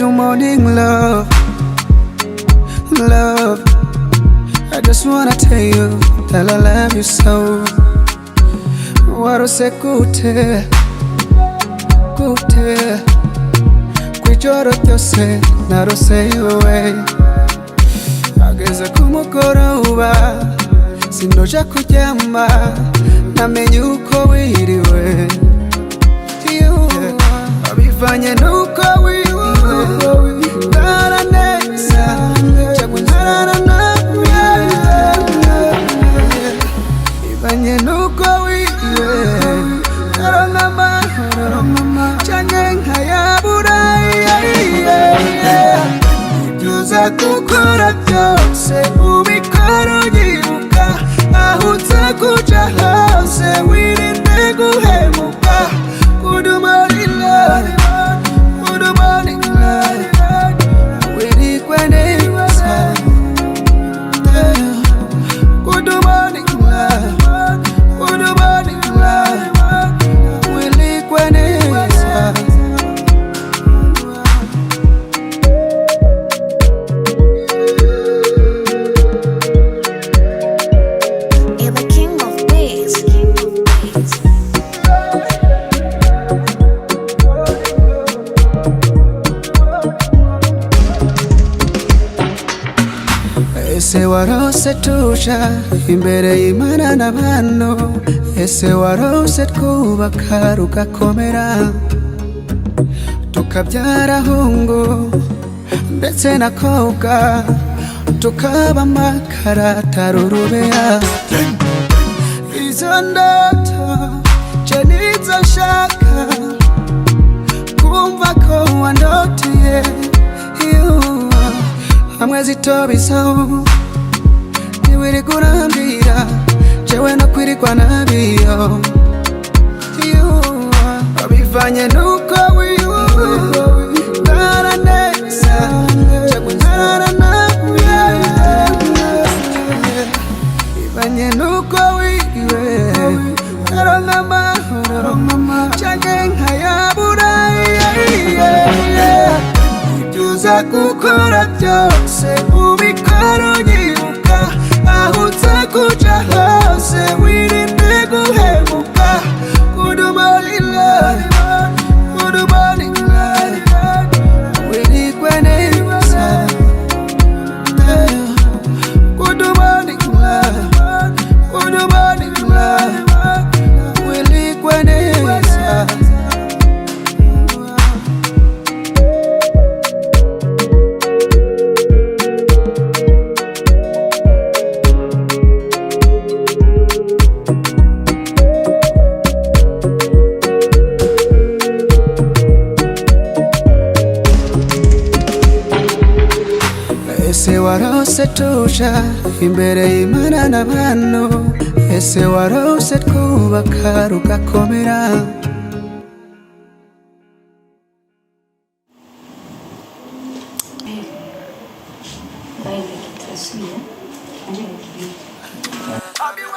you morning love, love. I just wanna tell you that I love you so. Warose kute, kute. Kwijoro ryose narose iwewe. Ageze kumugoroba sinoja kuryama, namenye uko wiriwe. Abivanye nuko wiriwe, ndaraneza cyangwa ntaranamye. Abivanye nuko wiriwe, ndaronka amahoro cyangwa nkayabura. Ibyo uza gukora byose ubikora unyibuka, aho uza kuja hose wirinde guhemuka. Good morning love, good morning love, wirigwe neza. Good morning love, good morning love, wirigwe neza. You're the king of bass. Ese warose tuja imbere y'Imana n'abantu, ese warose twubaka rugakomera, tukabyara hungu ndetse na koga, tukaba amakara atari urubeya. Izo ndoto je nizo nshaka, kumva ko wandoteye hamwe zitobisaho. Niwiri kurambira jewe no kwirigwa nabiyo. Abivanye nuko wiriwe, ndaraneza cyangwa ntaranamye. Abivanye nuko wiriwe, ndaronka amahoro cyangwa nkayabura. Ibyo uza gukora byose ubikora unyibuka, aho uza kuja hose wirinde guhemuka. Good morning love, good morning love, wirigwe neza. Good morning love, good morning love, wirigwe neza. Ese warose tuja imbere y'Imana n'abantu, ese warose twubaka rugakomera. Baik, kita asli ya. Ada lagi.